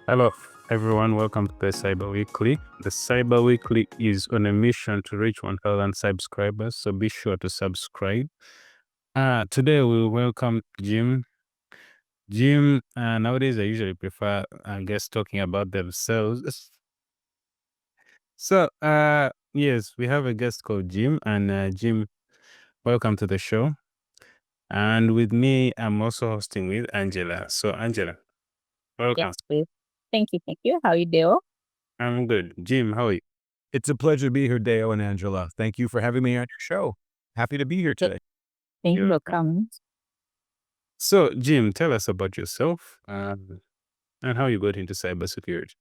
Hello, everyone. Welcome to the Cyber Weekly. The Cyber Weekly is on a mission to reach 1,000 subscribers, so be sure to subscribe. Today, we'll welcome Jim. Jim, nowadays, I usually prefer guests talking about themselves. So, yes, we have a guest called Jim, and Jim, welcome to the show. And with me, I'm also hosting with Angela. So, Angela, welcome. Yes, please. Thank you. How you doing? I'm good. Jim, how are you? It's a pleasure to be here, Deo and Angela. Thank you for having me on your show. Happy to be here today. Thank you You're for coming. So, Jim, tell us about yourself and how you got into cybersecurity.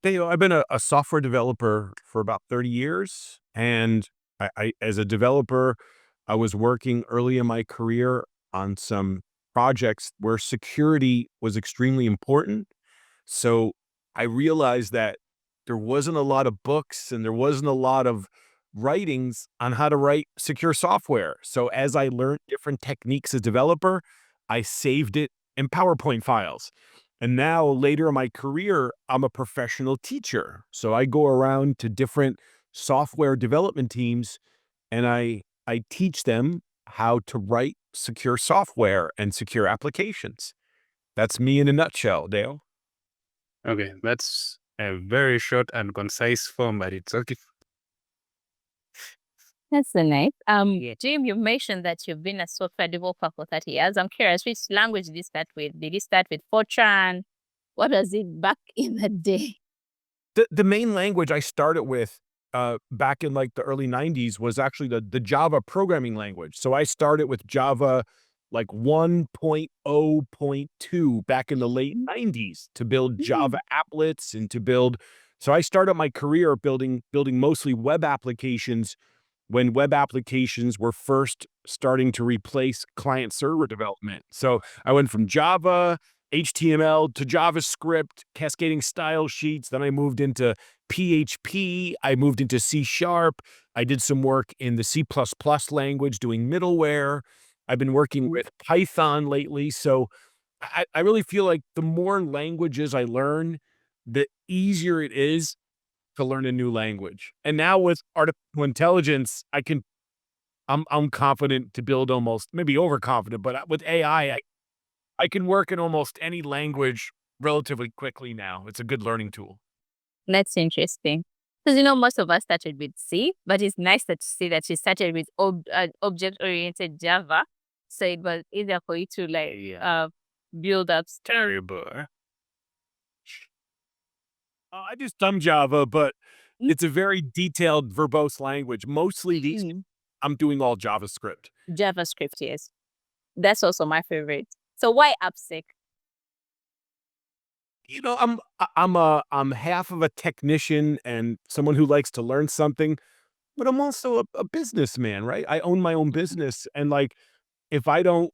Deo, I've been a software developer for about 30 years. And as a developer, I was working early in my career on some projects where security was extremely important. So I realized that there wasn't a lot of books and there wasn't a lot of writings on how to write secure software. So as I learned different techniques as a developer, I saved it in PowerPoint files. And now later in my career, I'm a professional teacher. So I go around to different software development teams and I teach them how to write secure software and secure applications. That's me in a nutshell, Dale. Okay, that's a very short and concise form, but it's okay. That's so nice. Jim, you mentioned that you've been a software developer for 30 years. I'm curious, which language did you start with? Did you start with Fortran? What was it back in the day? The main language I started with back in like the early 90s was actually the Java programming language. So I started with Java like 1.0.2 back in the late 90s to build Java applets and to build. So I started my career building mostly web applications when web applications were first starting to replace client server development. So I went from Java, HTML to JavaScript, cascading style sheets. Then I moved into PHP. I moved into C#. I did some work in the C++ language doing middleware. I've been working with Python lately. So I really feel like the more languages I learn, the easier it is to learn a new language. And now with artificial intelligence, I'm confident to build almost maybe overconfident, but with AI, I can work in almost any language relatively quickly now. It's a good learning tool. That's interesting. Because, most of us started with C, but it's nice to see that you started with object-oriented Java. So it was easier for you to build up. Terrible. I do some Java, but it's a very detailed, verbose language. Mostly these, I'm doing all JavaScript. JavaScript, yes. That's also my favorite. So why AppSec? I'm half of a technician and someone who likes to learn something, but I'm also a businessman, right? I own my own business, and like if I don't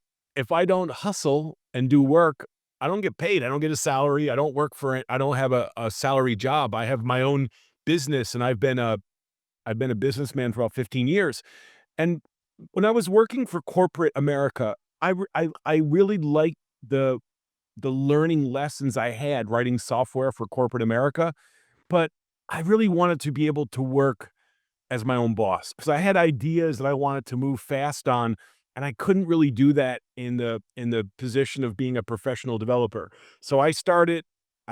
hustle and do work, I don't get paid. I don't get a salary. I don't work for it. I don't have a salary job. I have my own business, and I've been a businessman for about 15 years. And when I was working for corporate America, I really liked the learning lessons I had writing software for corporate America, but I really wanted to be able to work as my own boss because I had ideas that I wanted to move fast on, and I couldn't really do that in the position of being a professional developer. So I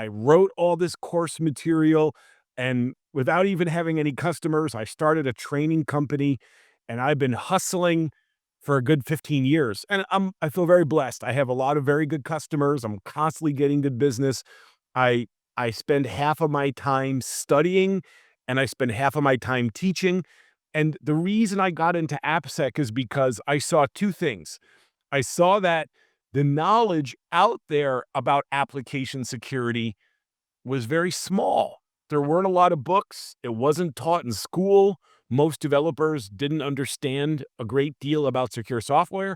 wrote all this course material, and without even having any customers, I started a training company, and I've been hustling for a good 15 years. And I feel very blessed. I have a lot of very good customers. I'm constantly getting good business. I I spend half of my time studying and I spend half of my time teaching. And the reason I got into AppSec is because I saw two things. I saw that the knowledge out there about application security was very small. There weren't a lot of books. It wasn't taught in school. Most developers didn't understand a great deal about secure software.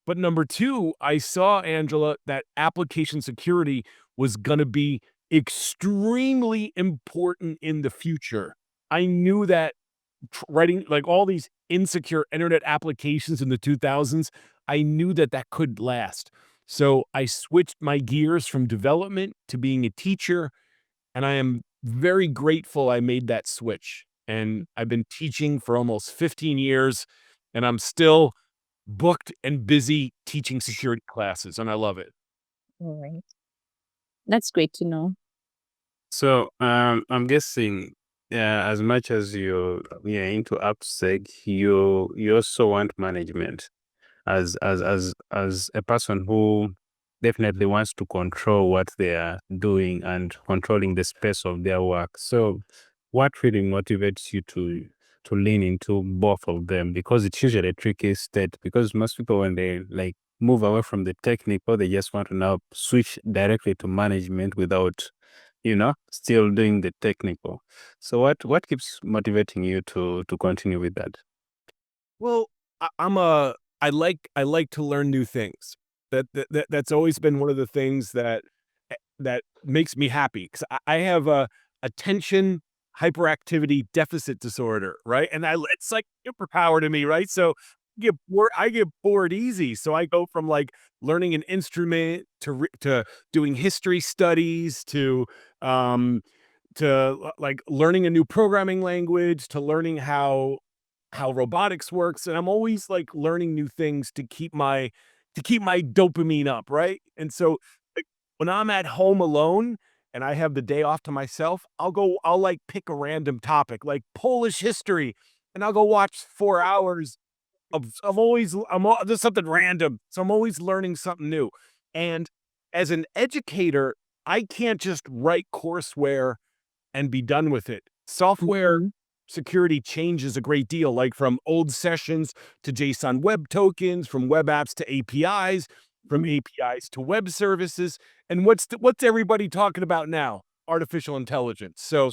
But number two, I saw, Angela, that application security was going to be extremely important in the future. I knew that writing like all these insecure internet applications in the 2000s, I knew that that could last. So I switched my gears from development to being a teacher, and I am very grateful I made that switch. And I've been teaching for almost 15 years, and I'm still booked and busy teaching security classes, and I love it. All right. That's great to know. So I'm guessing, as much as you're into AppSec, you also want management as a person who definitely wants to control what they are doing and controlling the space of their work. So what really motivates you to lean into both of them? Because it's usually a tricky state, because most people, when they like move away from the technical, they just want to now switch directly to management without still doing the technical. So what keeps motivating you to continue with that? Well, I like to learn new things. That's always been one of the things that makes me happy, 'cause I have a attention hyperactivity deficit disorder, right? And it's like superpower to me, right? So I get bored easy. So I go from like learning an instrument to doing history studies um like learning a new programming language to learning how robotics works, and I'm always like learning new things to keep my dopamine up, right? And so like when I'm at home alone and I have the day off to myself, I'll like pick a random topic like Polish history, and I'll go watch 4 hours just something random. So I'm always learning something new. And as an educator, I can't just write courseware and be done with it. Software Mhm. security changes a great deal, like from old sessions to JSON web tokens, from web apps to APIs, from APIs to web services. And what's everybody talking about now? Artificial intelligence. So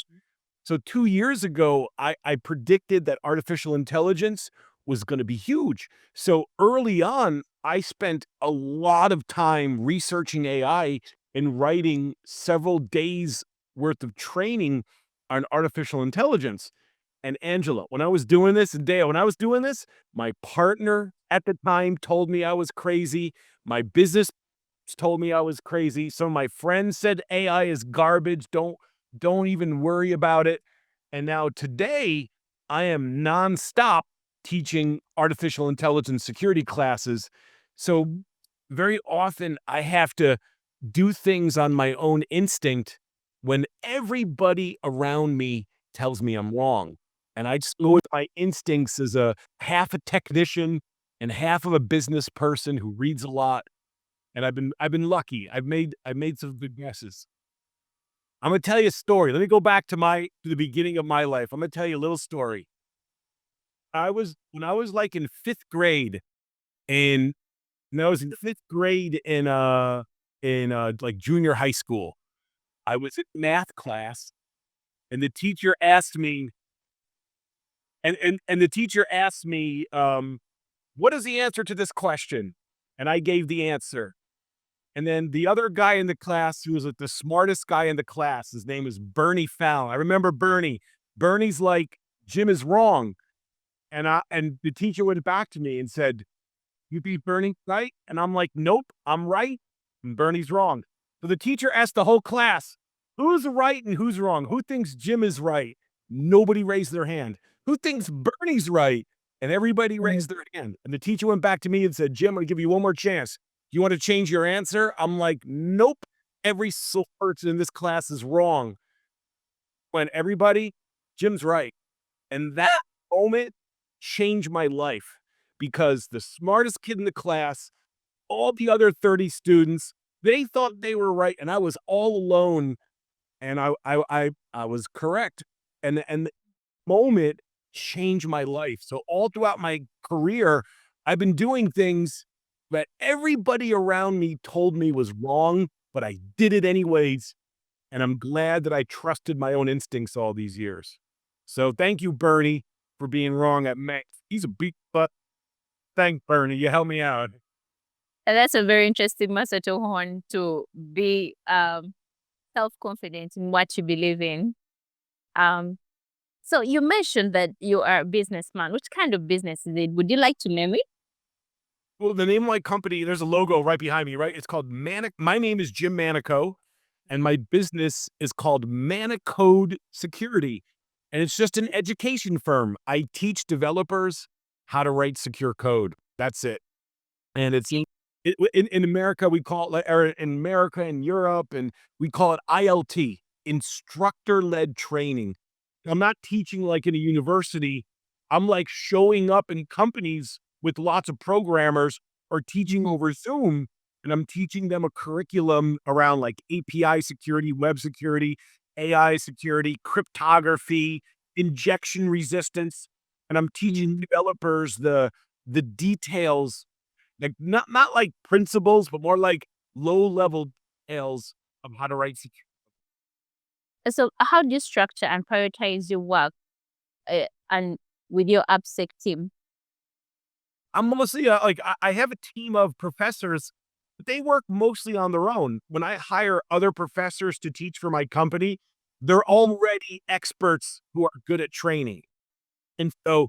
2 years ago, I predicted that artificial intelligence was gonna be huge. So early on, I spent a lot of time researching AI and writing several days worth of training on artificial intelligence. And Angela, when I was doing this, and Dale, when I was doing this, my partner at the time told me I was crazy. My business told me I was crazy. Some of my friends said AI is garbage. Don't even worry about it. And now today, I am nonstop teaching artificial intelligence security classes. So very often I have to do things on my own instinct when everybody around me tells me I'm wrong. And I just go with my instincts as a half a technician and half of a business person who reads a lot, and I've been lucky. I've made some good guesses. I'm gonna tell you a story. Let me go back to the beginning of my life. I'm gonna tell you a little story. When I was like in 5th grade, and when I was in 5th grade in like junior high school, I was in math class, and the teacher asked me, and the teacher asked me, "What is the answer to this question?" And I gave the answer. And then the other guy in the class, who was like the smartest guy in the class, his name is Bernie Fallon. I remember Bernie. Bernie's like, "Jim is wrong." And the teacher went back to me and said, "You beat Bernie, right?" And I'm like, "Nope, I'm right. And Bernie's wrong." So the teacher asked the whole class, "Who's right and who's wrong? Who thinks Jim is right?" Nobody raised their hand. "Who thinks Bernie's right?" And everybody raised their hand. And the teacher went back to me and said, "Jim, I'm gonna give you one more chance. You want to change your answer?" I'm like, "Nope. Every single person in this class is wrong." When everybody, Jim's right. And that moment changed my life, because the smartest kid in the class, all the other 30 students, they thought they were right, and I was all alone, and I was correct. And the moment changed my life. So all throughout my career, I've been doing things that everybody around me told me was wrong, but I did it anyways, and I'm glad that I trusted my own instincts all these years. So thank you, Bernie, for being wrong at math. He's a big butt. Thank Bernie. You helped me out. And that's a very interesting message to horn to be self-confident in what you believe in. Um, so you mentioned that you are a businessman. Which kind of business is it? Would you like to name it? Well, the name of my company, there's a logo right behind me, right? It's called My name is Jim Manico, and my business is called ManiCode Security. And it's just an education firm. I teach developers how to write secure code. That's it. And it's in America, we call it, or in America and Europe, and we call it ILT, instructor-led training. I'm not teaching like in a university. I'm like showing up in companies with lots of programmers or teaching over Zoom, and I'm teaching them a curriculum around like API security, web security, AI security, cryptography, injection resistance, and I'm teaching developers the details, like not like principles, but more like low level details of how to write security. So how do you structure and prioritize your work and with your AppSec team? I'm mostly I have a team of professors, but they work mostly on their own. When I hire other professors to teach for my company, they're already experts who are good at training. And so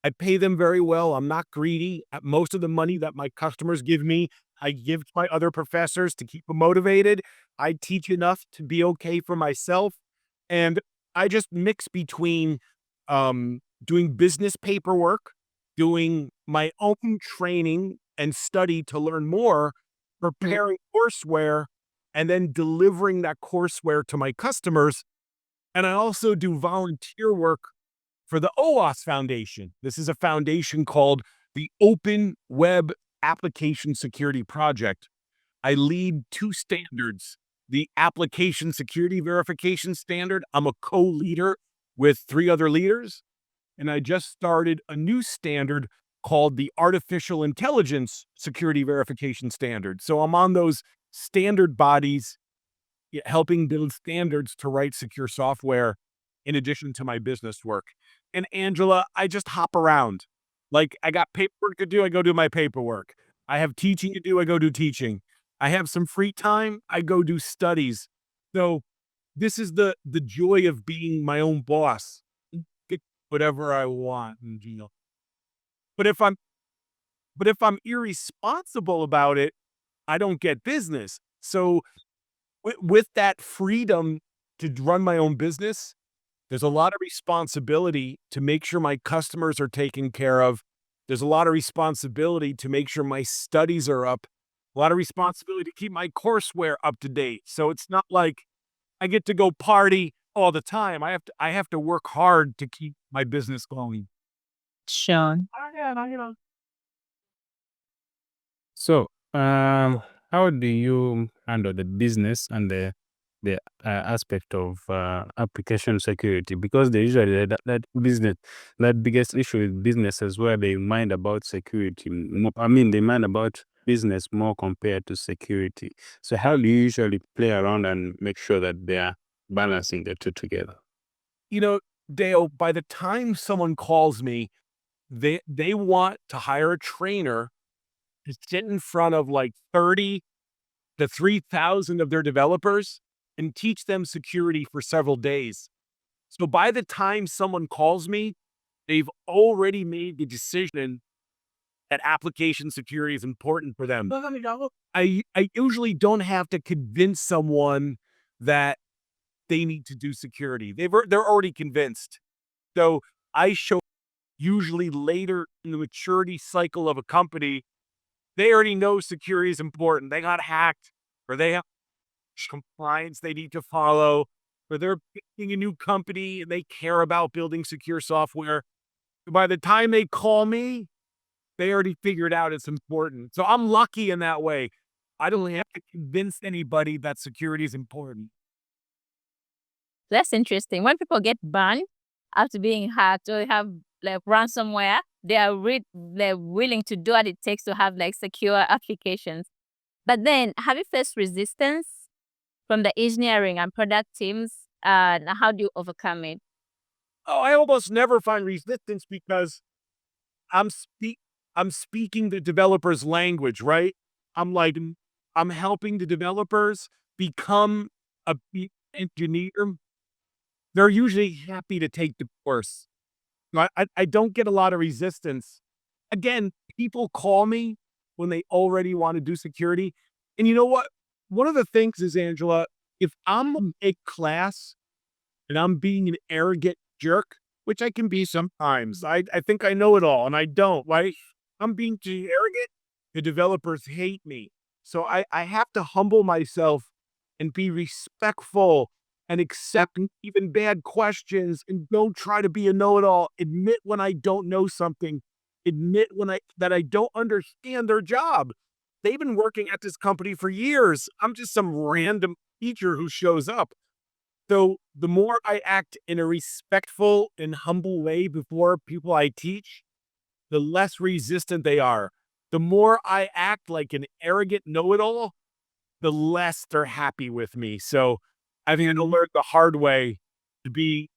I pay them very well. I'm not greedy. Most of the money that my customers give me, I give to my other professors to keep them motivated. I teach enough to be okay for myself. And I just mix between doing business paperwork, doing my own training and study to learn more, preparing courseware, and then delivering that courseware to my customers. And I also do volunteer work for the OWASP Foundation. This is a foundation called the Open Web Application Security Project. I lead 2 standards, the Application Security Verification Standard. I'm a co-leader with 3 other leaders, and I just started a new standard called the Artificial Intelligence Security Verification Standard. So I'm on those standard bodies, helping build standards to write secure software in addition to my business work. And Angela, I just hop around. Like I got paperwork to do, I go do my paperwork. I have teaching to do, I go do teaching. I have some free time, I go do studies. So this is the joy of being my own boss. Get whatever I want, you know. But if I'm irresponsible about it, I don't get business. So with that freedom to run my own business, there's a lot of responsibility to make sure my customers are taken care of. There's a lot of responsibility to make sure my studies are up. A lot of responsibility to keep my courseware up to date. So it's not like I get to go party all the time. I have to work hard to keep my business going. Sure. So, how do you handle the business and the aspect of application security? Because they usually that biggest issue with businesses where they mind about security. They mind about business more compared to security. So, how do you usually play around and make sure that they are balancing the two together? You know, Dale, by the time someone calls me, they want to hire a trainer to sit in front of like 30 to 3,000 of their developers and teach them security for several days. So by the time someone calls me, they've already made the decision that application security is important for them. I usually don't have to convince someone that they need to do security. They're already convinced. So I show usually later in the maturity cycle of a company, they already know security is important. They got hacked, or they have compliance they need to follow, or they're picking a new company and they care about building secure software. By the time they call me, they already figured out it's important. So I'm lucky in that way. I don't have to convince anybody that security is important. That's interesting. When people get banned after being hacked or have like ransomware, they're willing to do what it takes to have like secure applications. But then, have you faced resistance from the engineering and product teams? And how do you overcome it? Oh, I almost never find resistance because I'm speaking the developer's language, right? I'm like, I'm helping the developers become a engineer. They're usually happy to take the course. I don't get a lot of resistance. Again, people call me when they already want to do security. And you know what? One of the things is, Angela, if I'm a class and I'm being an arrogant jerk, which I can be sometimes, I think I know it all and I don't, right? I'm being too arrogant. The developers hate me. So I have to humble myself and be respectful and accept even bad questions and don't try to be a know-it-all. Admit when I don't know something. Admit that I don't understand their job. They've been working at this company for years. I'm just some random teacher who shows up. So the more I act in a respectful and humble way before people I teach, the less resistant they are. The more I act like an arrogant know-it-all, the less they're happy with me. So I've had to learn the hard way to be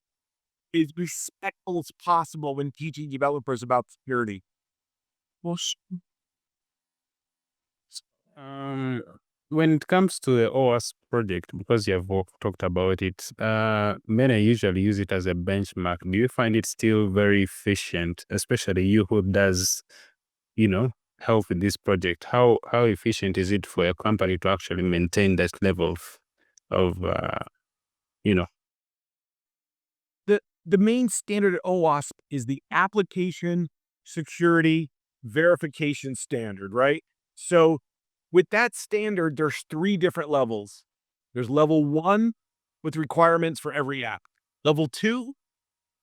as respectful as possible when teaching developers about security. Well, when it comes to the OWASP project, because you have talked about it, many usually use it as a benchmark. Do you find it still very efficient, especially you who does, help with this project? How efficient is it for a company to actually maintain that level of you know? the main standard at OWASP is the application security verification standard, right? So with that standard, there's 3 different levels. There's level 1 with requirements for every app. Level 2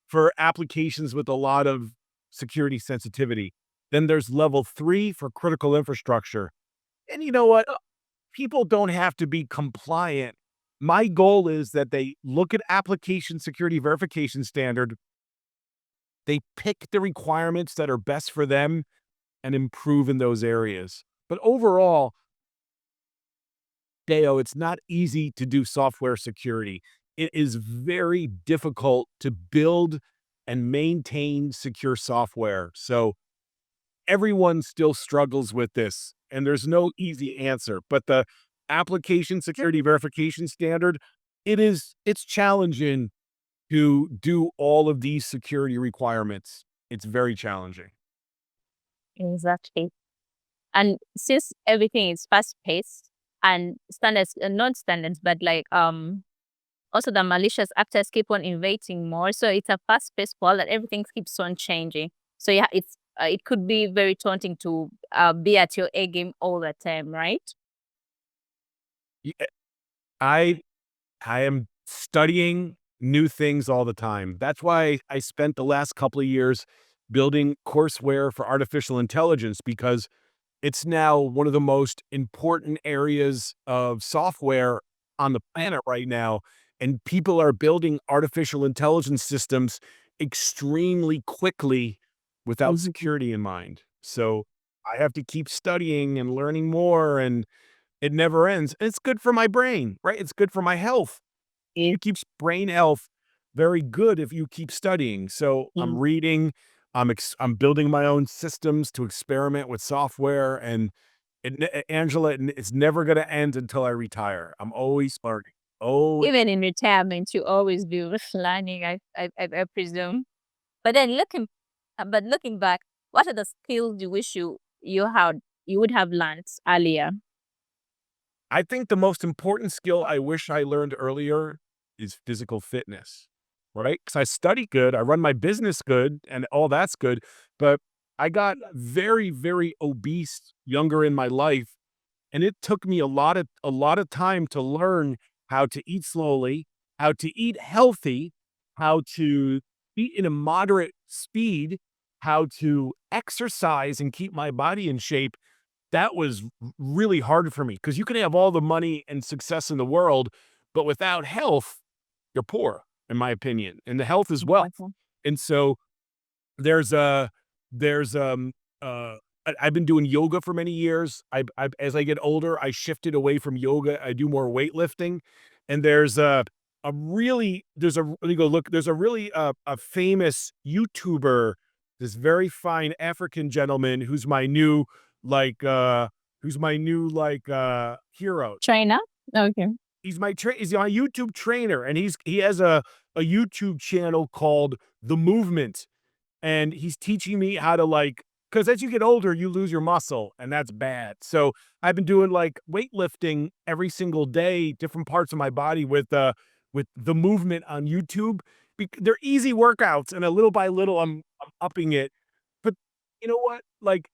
for applications with a lot of security sensitivity. Then there's level 3 for critical infrastructure. And you know what? People don't have to be compliant. My goal is that they look at application security verification standard, they pick the requirements that are best for them and improve in those areas. But overall, Deo, it's not easy to do software security. It is very difficult to build and maintain secure software. So everyone still struggles with this, and there's no easy answer. But the application security verification standard, it's challenging to do all of these security requirements. It's very challenging. Exactly. And since everything is fast paced and standards, not standards, but like also the malicious actors keep on innovating more. So it's a fast paced world that everything keeps on changing. So yeah, it could be very taunting to be at your A game all the time, right? Yeah, I am studying new things all the time. That's why I spent the last couple of years building courseware for artificial intelligence, because it's now one of the most important areas of software on the planet right now. And people are building artificial intelligence systems extremely quickly without security in mind. So I have to keep studying and learning more, and it never ends. It's good for my brain, right? It's good for my health. It keeps brain health very good if you keep studying. So I'm reading, I'm building my own systems to experiment with software, and Angela, it's never going to end until I retire. I'm always learning. Oh, Even in retirement, you always be learning, I presume. But then looking back, what are the skills you wish you would have learned earlier? I think the most important skill I wish I learned earlier is physical fitness, right? Because I study good, I run my business good, and all that's good. But I got very, very obese younger in my life, and it took me a lot of time to learn how to eat slowly, how to eat healthy, how to eat in a moderate speed, how to exercise and keep my body in shape. That was really hard for me, because you can have all the money and success in the world, but without health, you're poor, in my opinion. And the health is wealth. Okay. And so there's I've been doing yoga for many years. As I get older, I shifted away from yoga. I do more weightlifting, and there's a really let me go look. There's a really a famous YouTuber, this very fine African gentleman who's my new like hero. China? Okay. He's my YouTube trainer, and he has a YouTube channel called The Movement, and he's teaching me how to because as you get older, you lose your muscle, and that's bad. So I've been doing like weightlifting every single day, different parts of my body with the movement on YouTube. They're easy workouts, and a little by little, I'm upping it. But you know what? Like,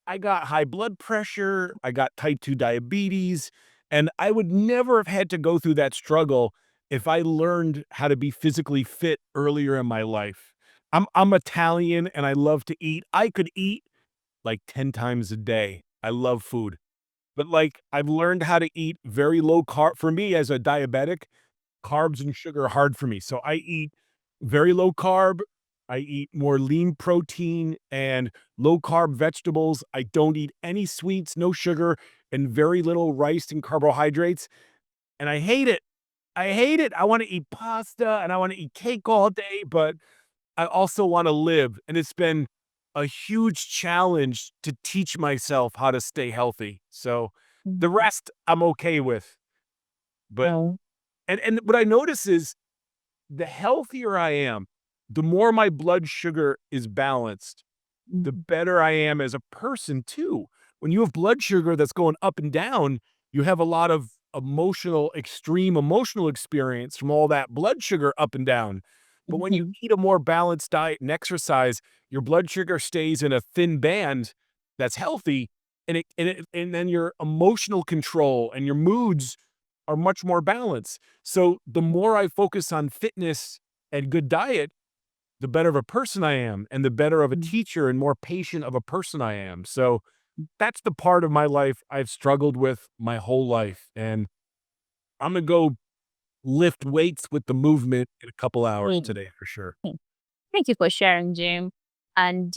I got high blood pressure, I got type 2 diabetes, and I would never have had to go through that struggle if I learned how to be physically fit earlier in my life. I'm Italian and I love to eat. I could eat like 10 times a day. I love food. But like I've learned how to eat very low carb. For me as a diabetic, carbs and sugar are hard for me. So I eat very low carb. I eat more lean protein and low carb vegetables. I don't eat any sweets, no sugar, and very little rice and carbohydrates. And I hate it. I hate it. I want to eat pasta and I want to eat cake all day, but I also want to live. And it's been a huge challenge to teach myself how to stay healthy. So the rest I'm okay with. But Oh. and what I notice is the healthier I am, the more my blood sugar is balanced, the better I am as a person too. When you have blood sugar that's going up and down, you have a lot of extreme emotional experience from all that blood sugar up and down. But when you eat a more balanced diet and exercise, your blood sugar stays in a thin band that's healthy, and then your emotional control and your moods are much more balanced. So the more I focus on fitness and good diet, the better of a person I am, and the better of a teacher and more patient of a person I am. So that's the part of my life I've struggled with my whole life. And I'm going to go lift weights with the movement in a couple hours today for sure. Thank you for sharing, Jim. And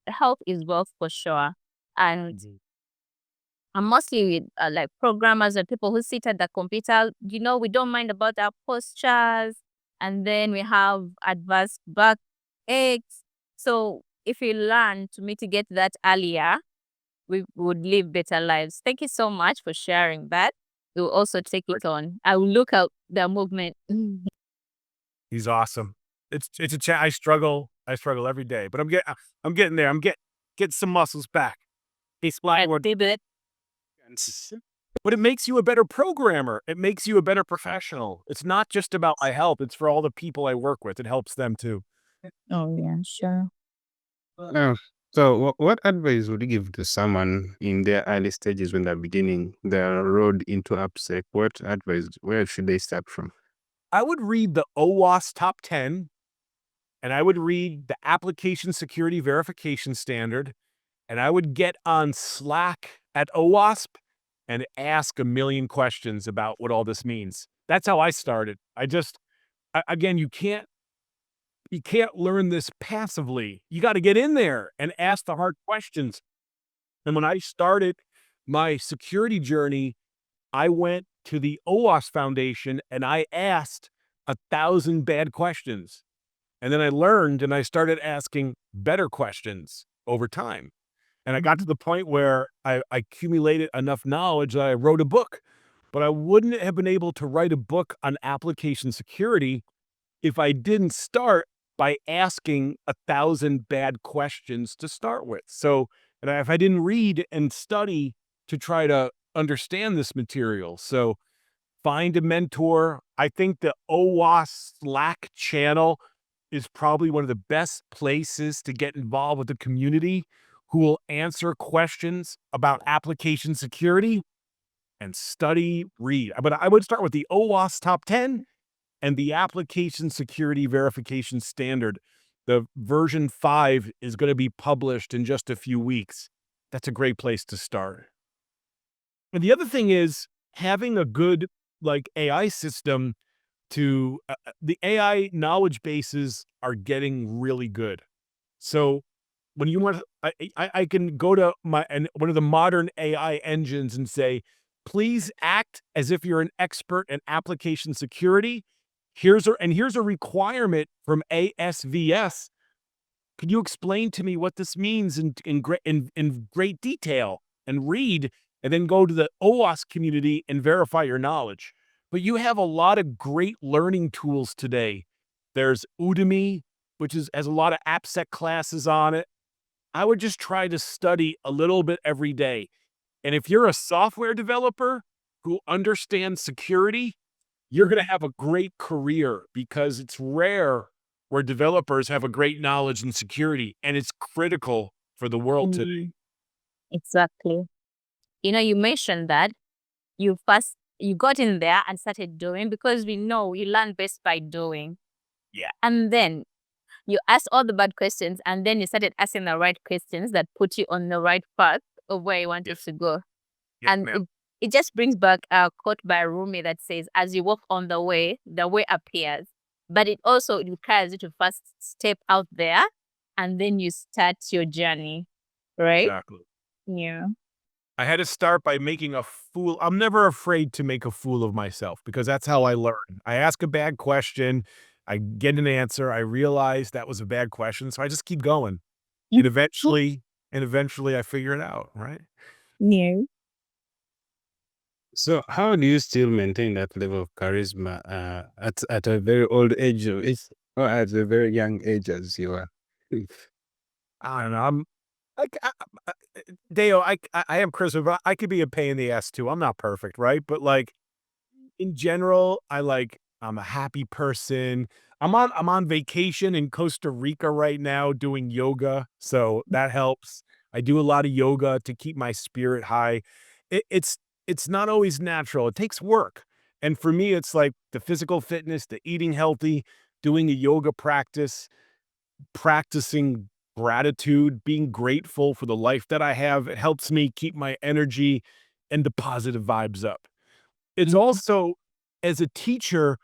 health is wealth for sure. And mostly with like programmers and people who sit at the computer, we don't mind about our postures, and then we have advanced back aches. So if we learn to mitigate that earlier, we would live better lives. Thank you so much for sharing that. We'll also take it on. I will look up the movement. He's awesome. It's I struggle every day, but I'm getting there. I'm getting some muscles back. He's flying. But it makes you a better programmer. It makes you a better professional. It's not just about my health. It's for all the people I work with. It helps them too. Oh yeah, sure. So what advice would you give to someone in their early stages when they're beginning their road into AppSec? What advice, where should they start from? I would read the OWASP top 10, and I would read the Application Security Verification Standard, and I would get on Slack at OWASP and ask a million questions about what all this means. That's how I started. Again, you can't learn this passively. You got to get in there and ask the hard questions. And when I started my security journey, I went to the OWASP Foundation and I asked 1,000 bad questions. And then I learned and I started asking better questions over time. And I got to the point where I accumulated enough knowledge that I wrote a book. But I wouldn't have been able to write a book on application security if I didn't start by asking 1,000 bad questions to start with. So, and if I didn't read and study to try to understand this material. So find a mentor. I think the OWASP Slack channel is probably one of the best places to get involved with the community who will answer questions about application security and study, read. But I would start with the OWASP top 10 and the Application Security Verification Standard. The version 5 is going to be published in just a few weeks. That's a great place to start. And the other thing is having a good like AI system to the AI knowledge bases are getting really good. So when you want, I can go to one of the modern AI engines and say, please act as if you're an expert in application security. Here's a requirement from ASVS. Could you explain to me what this means in great detail, and read, and then go to the OWASP community and verify your knowledge? But you have a lot of great learning tools today. There's Udemy, which has a lot of AppSec classes on it. I would just try to study a little bit every day. And if you're a software developer who understands security, you're going to have a great career because it's rare where developers have a great knowledge in security, and it's critical for the world today. Exactly. You mentioned that you got in there and started doing, because we know you learn best by doing. Yeah. And then you asked all the bad questions, and then you started asking the right questions that put you on the right path of where you wanted to go. Yeah, And ma'am. it just brings back a quote by Romeo that says, as you walk on the way appears. But it also requires you to first step out there, and then you start your journey, right? Exactly. Yeah. I had to start by making a fool. I'm never afraid to make a fool of myself because that's how I learn. I ask a bad question, I get an answer, I realize that was a bad question, so I just keep going. And eventually I figure it out, right? Yeah. So how do you still maintain that level of charisma at a very old age or at a very young age as you are? I don't know. Deo, I am charisma, but I could be a pain in the ass too. I'm not perfect, right? But like in general, I'm a happy person. I'm on vacation in Costa Rica right now doing yoga, so that helps. I do a lot of yoga to keep my spirit high. It's not always natural. It takes work. And for me, it's like the physical fitness, the eating healthy, doing a yoga practice, practicing gratitude, being grateful for the life that I have. It helps me keep my energy and the positive vibes up. It's also, as a teacher,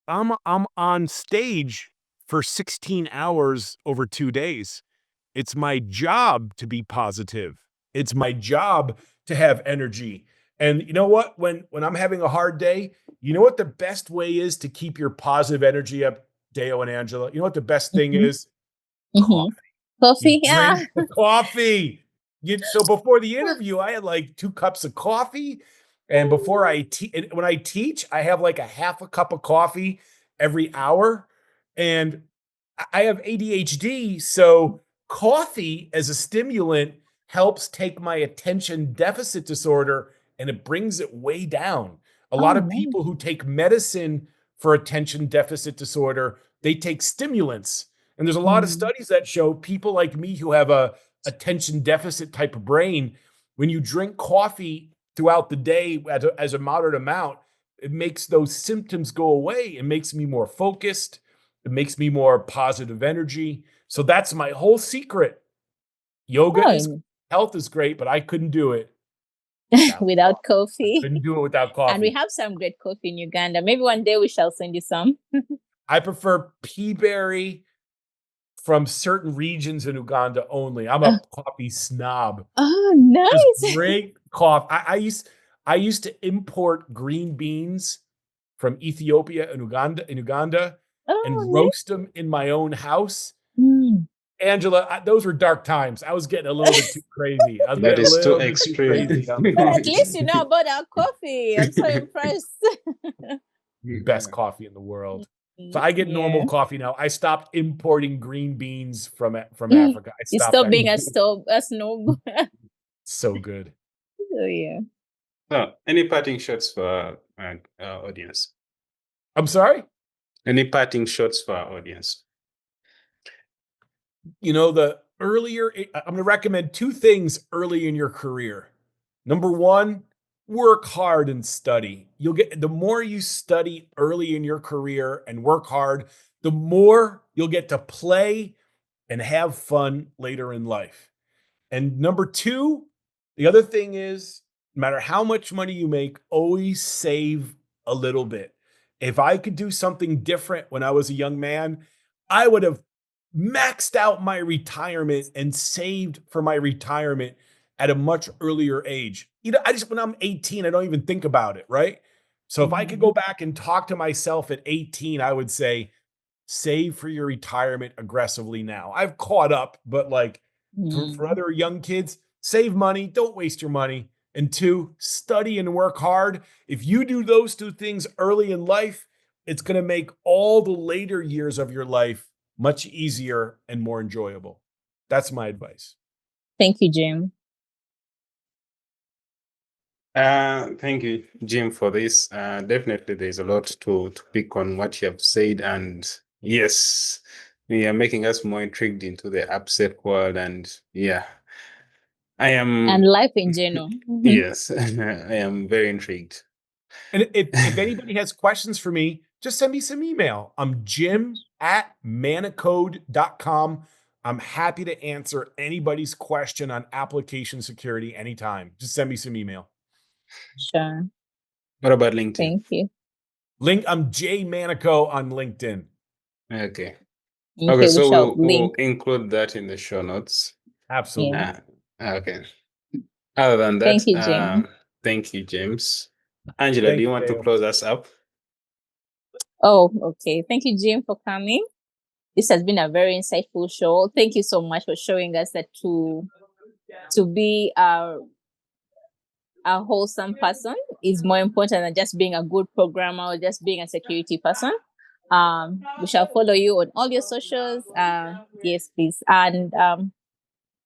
I'm on stage for 16 hours over 2 days. It's my job to be positive. It's my job to have energy. And you know what? When I'm having a hard day, you know what the best way is to keep your positive energy up, Deo and Angela? You know what the best thing is? Coffee. Coffee, You yeah. drink the coffee. So before the interview, I had like 2 cups of coffee. And before when I teach, I have like a half a cup of coffee every hour. And I have ADHD, so coffee as a stimulant helps take my attention deficit disorder and it brings it way down. A lot Oh, of nice. people who take medicine for attention deficit disorder, they take stimulants. And there's a lot of studies that show people like me who have a attention deficit type of brain, when you drink coffee throughout the day as a moderate amount, it makes those symptoms go away. It makes me more focused. It makes me more positive energy. So that's my whole secret. Yoga is health is great, but I couldn't do it without I coffee. couldn't do it without And we coffee. have some great coffee in Uganda. Maybe one day we shall send you some. I prefer pea berry from certain regions in Uganda only. I'm a coffee snob. Oh, There's nice. great coffee. I used to import green beans from Ethiopia and Uganda and Oh, nice. roast them in my own house. Mm. Angela, those were dark times. I was getting a little bit too crazy. I was That getting a is too little bit too extreme. crazy on the But at coffee. least you know about our coffee. I'm so impressed. Best coffee in the world. So I get normal coffee now. I stopped importing green beans from Africa. I You stopped stop that. being a snob. So good. Oh, yeah. So, any parting shots for our audience? I'm sorry? Any parting shots for our audience? You know, I'm going to recommend 2 things early in your career. Number 1, work hard and study. The more you study early in your career and work hard, the more you'll get to play and have fun later in life. And number 2, the other thing is, no matter how much money you make, always save a little bit. If I could do something different when I was a young man, I would have maxed out my retirement and saved for my retirement at a much earlier age. When I'm 18, I don't even think about it, right? So if I could go back and talk to myself at 18, I would say, save for your retirement aggressively now. I've caught up, but like for other young kids, save money, don't waste your money. And 2, study and work hard. If you do those 2 things early in life, it's going to make all the later years of your life much easier and more enjoyable. That's my advice. Thank you, Jim. Thank you, Jim, for this. Definitely, there's a lot to pick on what you have said, and yes, you are making us more intrigued into the AppSec world, and yeah, I am. And life in general. Yes, I am very intrigued. And if anybody has questions for me, just send me some email. I'm jim@manicode.com. I'm happy to answer anybody's question on application security anytime. Just send me some email. Sure. What about LinkedIn? Thank you. I'm J Manico on LinkedIn. Okay. Okay, Okay, so we shall we'll link. include that in the show notes. Absolutely. Yeah. Okay. Other than that, Thank you, Jim. thank you, James. Angela, Thank do you you, want to Dale. close us up? Oh, okay. Thank you, Jim, for coming. This has been a very insightful show. Thank you so much for showing us that to be a wholesome person is more important than just being a good programmer or just being a security person. We shall follow you on all your socials. Yes, please. And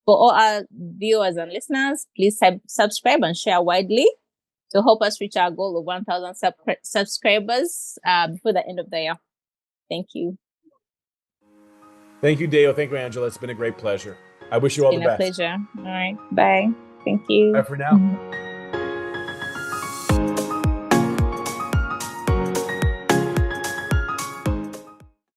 for all our viewers and listeners, please subscribe and share widely to help us reach our goal of 1,000 subscribers before the end of the year. Thank you. Thank you, Dale. Thank you, Angela. It's been a great pleasure. I wish you all the It's been a best. pleasure. All right. Bye. Thank you. Bye for now.